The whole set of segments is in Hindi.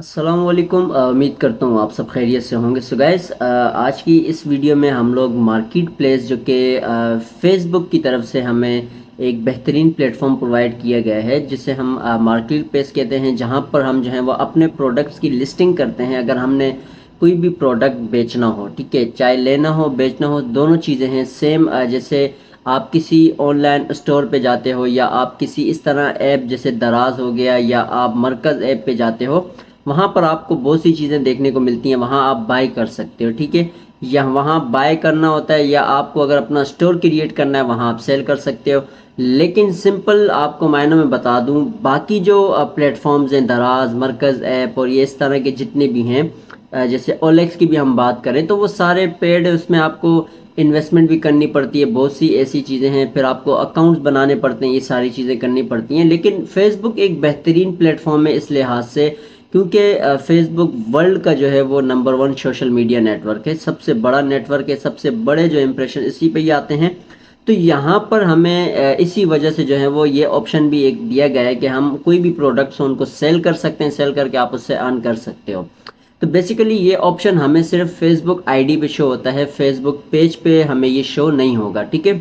अस्सलाम वालेकुम। उम्मीद करता हूँ आप सब खैरियत से होंगे। सो गाइस, आज की इस वीडियो में हम लोग मार्केट प्लेस जो कि फेसबुक की तरफ से हमें एक बेहतरीन प्लेटफॉर्म प्रोवाइड किया गया है जिसे हम मार्केट प्लेस कहते हैं, जहाँ पर हम जो है वो अपने प्रोडक्ट्स की लिस्टिंग करते हैं। अगर हमने कोई भी प्रोडक्ट बेचना हो, ठीक है, चाहे लेना हो बेचना हो, दोनों चीज़ें हैं सेम। जैसे आप किसी ऑनलाइन स्टोर पे जाते हो या आप किसी इस तरह ऐप जैसे दराज हो गया या आप मरकज़ ऐप पे जाते हो, वहाँ पर आपको बहुत सी चीज़ें देखने को मिलती हैं। वहाँ आप बाय कर सकते हो, ठीक है, या वहाँ बाय करना होता है या आपको अगर अपना स्टोर क्रिएट करना है वहाँ आप सेल कर सकते हो। लेकिन सिंपल आपको मायनों में बता दूँ, बाकी जो प्लेटफॉर्म्स हैं, दराज, मरकज़ ऐप और ये इस तरह के जितने भी हैं, जैसे ओलेक्स की भी हम बात करें तो वो सारे पेड है। उसमें आपको इन्वेस्टमेंट भी करनी पड़ती है, बहुत सी ऐसी चीज़ें हैं, फिर आपको अकाउंट्स बनाने पड़ते हैं, ये सारी चीज़ें करनी पड़ती हैं। लेकिन फेसबुक एक बेहतरीन प्लेटफॉर्म है इस लिहाज से, क्योंकि फेसबुक वर्ल्ड का जो है वो number one social media network है, सबसे बड़ा नेटवर्क है, सबसे बड़े जो इम्प्रेशन इसी पे ही आते हैं। तो यहाँ पर हमें इसी वजह से जो है वो ये ऑप्शन भी एक दिया गया है कि हम कोई भी प्रोडक्ट्स हो उनको सेल कर सकते हैं, सेल करके आप उससे अर्न कर सकते हो। तो बेसिकली ये ऑप्शन हमें सिर्फ फेसबुक आईडी पे शो होता है, फेसबुक पेज पे हमें ये शो नहीं होगा, ठीक है।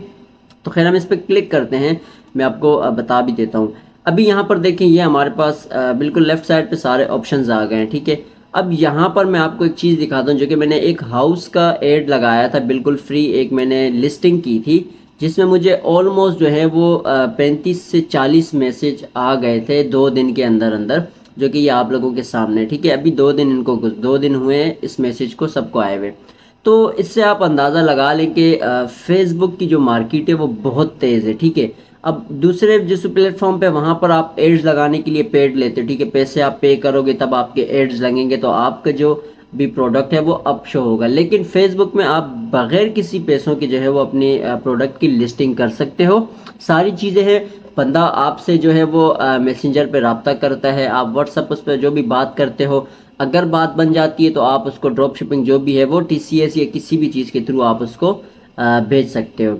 तो खैर हम इस पर क्लिक करते हैं, मैं आपको बता भी देता हूँ। अभी यहाँ पर देखें, ये हमारे पास बिल्कुल लेफ्ट साइड पे सारे ऑप्शंस आ गए हैं, ठीक है। अब यहाँ पर मैं आपको एक चीज़ दिखाता हूँ, जो कि मैंने एक हाउस का एड लगाया था बिल्कुल फ्री, एक मैंने लिस्टिंग की थी जिसमें मुझे ऑलमोस्ट जो है वो 35 से 40 मैसेज आ गए थे 2 दिन के अंदर अंदर, जो कि ये आप लोगों के सामने, ठीक है। अभी 2 दिन, इनको कुछ 2 दिन हुए हैं इस मैसेज को सबको आए हुए। तो इससे आप अंदाज़ा लगा लें कि फेसबुक की जो मार्केट है वो बहुत तेज़ है, ठीक है। अब दूसरे जिस प्लेटफॉर्म पे वहाँ पर आप एड्स लगाने के लिए पेड लेते हो, ठीक है, पैसे आप पे करोगे तब आपके एड्स लगेंगे, तो आपका जो भी प्रोडक्ट है वो अप शो होगा। लेकिन फेसबुक में आप बगैर किसी पैसों के जो है वो अपनी प्रोडक्ट की लिस्टिंग कर सकते हो। सारी चीज़ें हैं, बंदा आपसे जो है वो मैसेंजर पे रब्ता करता है, आप व्हाट्सएप उस पर जो भी बात करते हो, अगर बात बन जाती है तो आप उसको ड्रॉप शिपिंग जो भी है वो टीसीएस या किसी भी चीज़ के थ्रू आप उसको भेज सकते हो।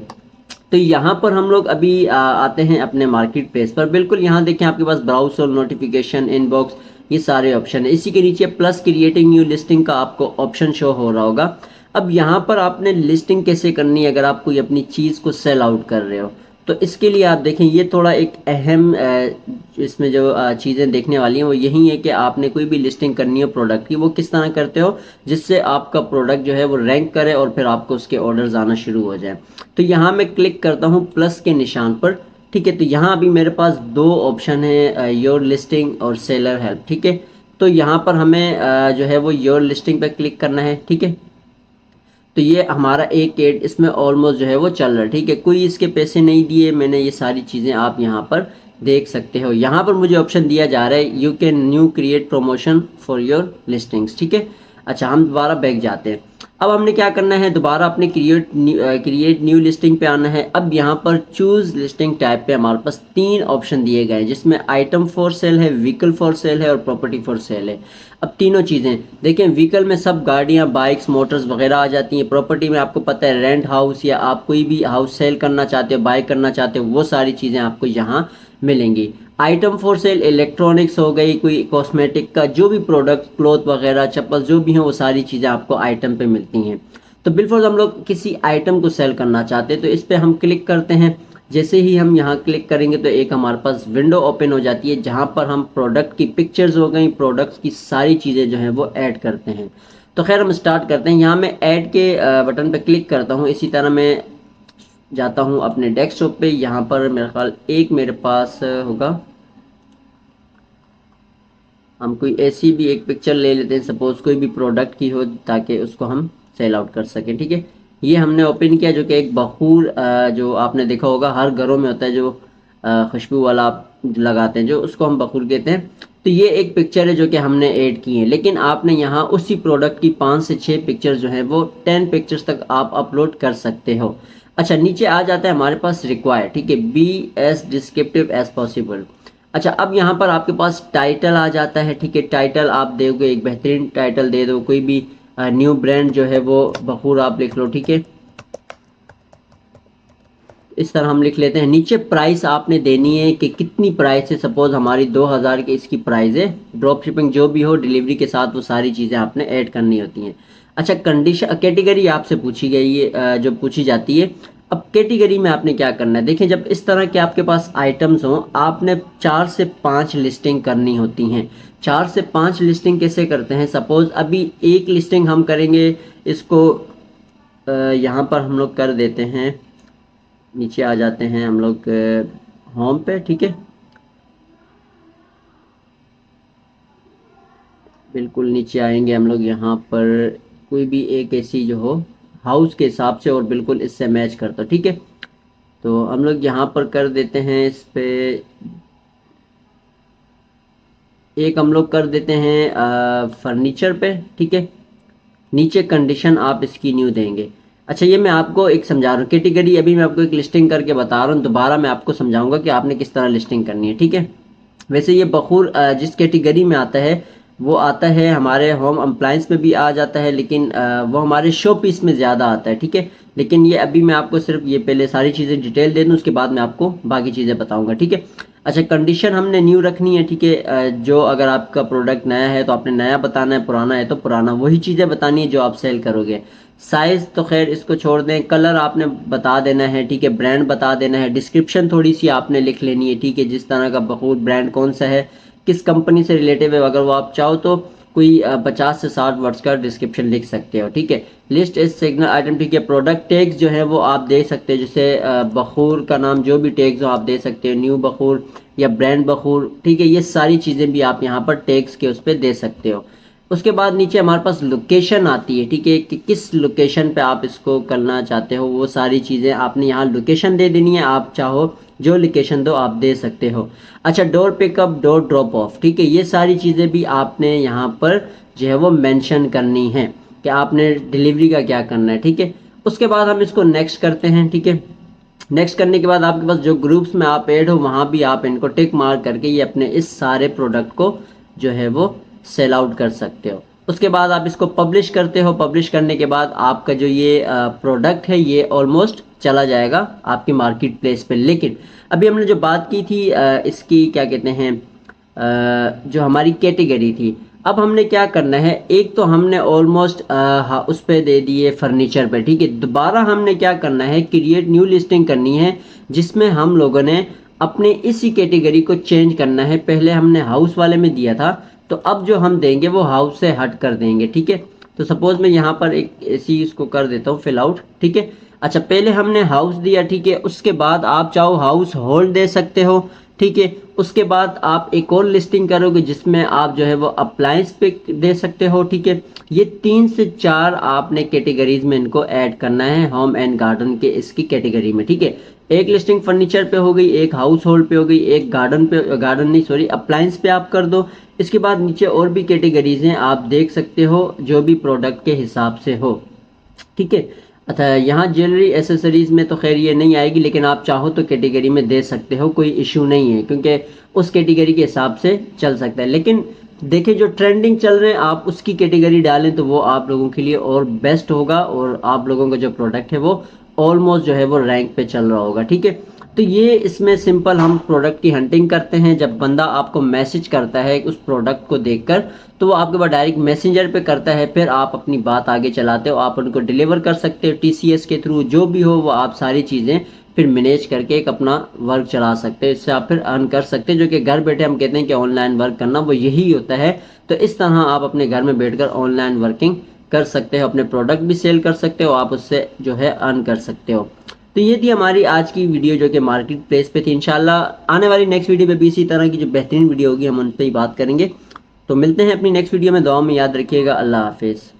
तो यहाँ पर हम लोग अभी आते हैं अपने मार्केट प्लेस पर। बिल्कुल यहाँ देखें, आपके पास ब्राउज और नोटिफिकेशन, इनबॉक्स, ये सारे ऑप्शन है। इसी के नीचे प्लस क्रिएटिंग न्यू लिस्टिंग का आपको ऑप्शन शो हो रहा होगा। अब यहाँ पर आपने लिस्टिंग कैसे करनी है अगर आप कोई अपनी चीज़ को सेल आउट कर रहे हो, तो इसके लिए आप देखें, ये थोड़ा एक अहम इसमें जो चीज़ें देखने वाली हैं वो यही है कि आपने कोई भी लिस्टिंग करनी हो प्रोडक्ट की, वो किस तरह करते हो जिससे आपका प्रोडक्ट जो है वो रैंक करे और फिर आपको उसके ऑर्डर्स आना शुरू हो जाए। तो यहाँ मैं क्लिक करता हूँ प्लस के निशान पर, ठीक है। तो यहाँ अभी मेरे पास दो ऑप्शन है, योर लिस्टिंग और सेलर हेल्प, ठीक है। तो यहाँ पर हमें जो है वो योर लिस्टिंग पर क्लिक करना है, ठीक है। तो ये हमारा एक एड इसमें ऑलमोस्ट जो है वो चल रहा है, ठीक है। कोई इसके पैसे नहीं दिए मैंने, ये सारी चीज़ें आप यहाँ पर देख सकते हो। यहाँ पर मुझे ऑप्शन दिया जा रहा है, you can new create promotion for your listings, ठीक है। अच्छा, हम दोबारा बैक जाते हैं। अब हमने क्या करना है, दोबारा अपने क्रिएट न्यू लिस्टिंग पे आना है। अब यहाँ पर चूज लिस्टिंग टाइप पे हमारे पास 3 ऑप्शन दिए गए हैं, जिसमें आइटम फॉर सेल है, व्हीकल फॉर सेल है और प्रॉपर्टी फॉर सेल है। अब तीनों चीज़ें देखें, व्हीकल में सब गाड़ियाँ, बाइक्स, मोटर्स वगैरह आ जाती हैं। प्रॉपर्टी में आपको पता है रेंट हाउस या आप कोई भी हाउस सेल करना चाहते हो, बाय करना चाहते हो, वो सारी चीज़ें आपको यहाँ मिलेंगी। आइटम फॉर सेल इलेक्ट्रॉनिक्स हो गई, कोई कॉस्मेटिक का जो भी प्रोडक्ट, क्लॉथ वगैरह, चप्पल जो भी हैं, वो सारी चीज़ें आपको आइटम पे मिलती हैं। तो बिलफॉर हम लोग किसी आइटम को सेल करना चाहते हैं तो इस पर हम क्लिक करते हैं। जैसे ही हम यहाँ क्लिक करेंगे तो एक हमारे पास विंडो ओपन हो जाती है, जहाँ पर हम प्रोडक्ट की पिक्चर्स हो गई, प्रोडक्ट्स की सारी चीज़ें जो हैं वो ऐड करते हैं। तो खैर हम स्टार्ट करते हैं। यहाँ मैं ऐड के बटन पर क्लिक करता हूँ। इसी तरह मैं जाता हूँ अपने डेस्कटॉप पे। यहाँ पर मेरे ख्याल एक मेरे पास होगा, हम कोई ऐसी भी एक पिक्चर ले लेते हैं, सपोज कोई भी प्रोडक्ट की हो, ताकि उसको हम सेल आउट कर सकें, ठीक है। ये हमने ओपन किया, जो कि एक बखूर जो आपने देखा होगा हर घरों में होता है, जो खुशबू वाला आप लगाते हैं, जो उसको हम बखूर कहते हैं। तो ये एक पिक्चर है जो कि हमने ऐड की है, लेकिन आपने यहाँ उसी प्रोडक्ट की 5 से 6 पिक्चर जो है वो 10 पिक्चर्स तक आप अपलोड कर सकते हो। अच्छा, नीचे आ जाता है हमारे पास रिक्वायर, ठीक है, be as descriptive as possible. अच्छा, अब यहाँ पर आपके पास टाइटल आ जाता है, ठीक है। टाइटल आप दोगे, एक बेहतरीन टाइटल दे दो, कोई भी न्यू ब्रांड जो है वो बखूर आप लिख लो, ठीक है। इस तरह हम लिख लेते हैं। नीचे प्राइस आपने देनी है कि कितनी प्राइस है। सपोज हमारी 2000 की इसकी प्राइस है। ड्रॉप शिपिंग जो भी हो डिलीवरी के साथ वो सारी चीज़ें आपने ऐड करनी होती हैं। अच्छा, कंडीशन कैटेगरी आपसे पूछी गई है, जो पूछी जाती है। अब कैटेगरी में आपने क्या करना है, देखिए जब इस तरह के आपके पास आइटम्स हों, आपने 4 से 5 लिस्टिंग करनी होती हैं। 4 से 5 लिस्टिंग कैसे करते हैं, सपोज अभी एक लिस्टिंग हम करेंगे इसको, यहाँ पर हम लोग कर देते हैं, नीचे आ जाते हैं हम लोग होम पे, ठीक है। बिल्कुल नीचे आएंगे हम लोग, यहाँ पर कोई भी एक ऐसी जो हो हाउस के हिसाब से और बिल्कुल इससे मैच करता, ठीक है। तो हम लोग यहाँ पर कर देते हैं इस पे, एक हम लोग कर देते हैं फर्नीचर पे, ठीक है। नीचे कंडीशन आप इसकी न्यू देंगे। अच्छा, ये मैं आपको एक समझा रहा हूँ कैटेगरी, अभी मैं आपको एक लिस्टिंग करके बता रहा हूँ, दोबारा मैं आपको समझाऊंगा कि आपने किस तरह लिस्टिंग करनी है, ठीक है। वैसे ये बखूर जिस कैटेगरी में आता है वो आता है हमारे होम अप्लायंस में भी आ जाता है, लेकिन वो हमारे शो पीस में ज़्यादा आता है, ठीक है। लेकिन ये अभी मैं आपको सिर्फ ये पहले सारी चीज़ें डिटेल दे दूँ, उसके बाद मैं आपको बाकी चीज़ें बताऊंगा, ठीक है। अच्छा, कंडीशन हमने न्यू रखनी है, ठीक है। जो अगर आपका प्रोडक्ट नया है तो आपने नया बताना है, पुराना है तो पुराना, वही चीज़ें बतानी है जो आप सेल करोगे। साइज़ तो खैर इसको छोड़ दें, कलर आपने बता देना है, ठीक है। ब्रांड बता देना है, डिस्क्रिप्शन थोड़ी सी आपने लिख लेनी है, ठीक है। जिस तरह का बखूर ब्रांड कौन सा है, किस कंपनी से रिलेटिव है, अगर वो आप चाहो तो कोई 50 से 60 वर्ड्स का डिस्क्रिप्शन लिख सकते हो, ठीक है। लिस्ट इज सिग्नल आइटम, ठीक है। प्रोडक्ट टैग्स जो है वो आप दे सकते हो, जैसे बखूर का नाम जो भी टैग्स हो आप दे सकते हो, न्यू बखूर या ब्रांड बखूर, ठीक है। ये सारी चीज़ें भी आप यहाँ पर टैग्स के उस पर दे सकते हो। उसके बाद नीचे हमारे पास लोकेशन आती है, ठीक है, कि किस लोकेशन पे आप इसको करना चाहते हो, वो सारी चीज़ें आपने यहाँ लोकेशन दे देनी है। आप चाहो जो लोकेशन दो आप दे सकते हो। अच्छा, door pickup, door drop of, ठीक है। ये सारी चीज़ें भी आपने यहाँ पर जो है वो मेंशन करनी है कि आपने डिलीवरी का क्या करना है, ठीक है। उसके बाद हम इसको नेक्स्ट करते हैं, ठीक है। नेक्स्ट करने के बाद आपके पास जो ग्रुप्स में आप ऐड हो वहाँ भी आप इनको टिक मार करके ये अपने इस सारे प्रोडक्ट को जो है वो सेल आउट कर सकते हो। उसके बाद आप इसको पब्लिश करते हो। पब्लिश करने के बाद आपका जो ये प्रोडक्ट है ये ऑलमोस्ट चला जाएगा आपकी मार्केट प्लेस पे। लेकिन अभी हमने जो बात की थी इसकी क्या कहते हैं, जो हमारी कैटेगरी थी, अब हमने क्या करना है, एक तो हमने ऑलमोस्ट उस पे दे दिए फर्नीचर पे, ठीक है। दोबारा हमने क्या करना है, क्रिएट न्यू लिस्टिंग करनी है, जिसमें हम लोगों ने अपने इसी कैटेगरी को चेंज करना है। पहले हमने हाउस वाले में दिया था, तो अब जो हम देंगे वो हाउस से हट कर देंगे, ठीक है। तो सपोज मैं यहाँ पर एक ऐसी इसको कर देता हूँ फिल आउट, ठीक है। अच्छा, पहले हमने हाउस दिया, ठीक है। उसके बाद आप चाहो हाउस होल्ड दे सकते हो, ठीक है। उसके बाद आप एक और लिस्टिंग करोगे जिसमें आप जो है वो अप्लायंस पे दे सकते हो, ठीक है। ये 3 से 4 आपने कैटेगरीज में इनको ऐड करना है होम एंड गार्डन के इसकी कैटेगरी में, ठीक है। एक लिस्टिंग फर्नीचर पे हो गई, एक हाउस होल्ड पे हो गई, एक गार्डन पे, गार्डन नहीं सॉरी अप्लायंस पे आप कर दो। इसके बाद नीचे और भी कैटेगरीज हैं, आप देख सकते हो जो भी प्रोडक्ट के हिसाब से हो, ठीक है। अच्छा, यहाँ ज्वेलरी एसेसरीज में तो खैर ये नहीं आएगी, लेकिन आप चाहो तो कैटेगरी में दे सकते हो, कोई इशू नहीं है, क्योंकि उस कैटेगरी के हिसाब से चल सकता है। लेकिन देखिए जो ट्रेंडिंग चल रहे हैं आप उसकी कैटेगरी डालें तो वो आप लोगों के लिए और बेस्ट होगा, और आप लोगों का जो प्रोडक्ट है वो ऑलमोस्ट जो है वो रैंक पे चल रहा होगा, ठीक है। तो ये इसमें सिंपल हम प्रोडक्ट की हंटिंग करते हैं। जब बंदा आपको मैसेज करता है उस प्रोडक्ट को देखकर, तो वो आपके पास डायरेक्ट मैसेंजर पे करता है, फिर आप अपनी बात आगे चलाते हो, आप उनको डिलीवर कर सकते हो टीसीएस के थ्रू, जो भी हो वो आप सारी चीज़ें फिर मैनेज करके एक अपना वर्क चला सकते हो। इससे आप फिर अर्न कर सकते हैं, जो कि घर बैठे हम कहते हैं कि ऑनलाइन वर्क करना वो यही होता है। तो इस तरह आप अपने घर में बैठकर ऑनलाइन वर्किंग कर सकते हो, अपने प्रोडक्ट भी सेल कर सकते हो, आप उससे जो है अर्न कर सकते हो। तो ये थी हमारी आज की वीडियो जो कि मार्केट प्लेस पे थी। इंशाल्लाह आने वाली नेक्स्ट वीडियो में भी इसी तरह की जो बेहतरीन वीडियो होगी हम उन पर ही बात करेंगे। तो मिलते हैं अपनी नेक्स्ट वीडियो में, दुआ में याद रखिएगा। अल्लाह हाफिज़।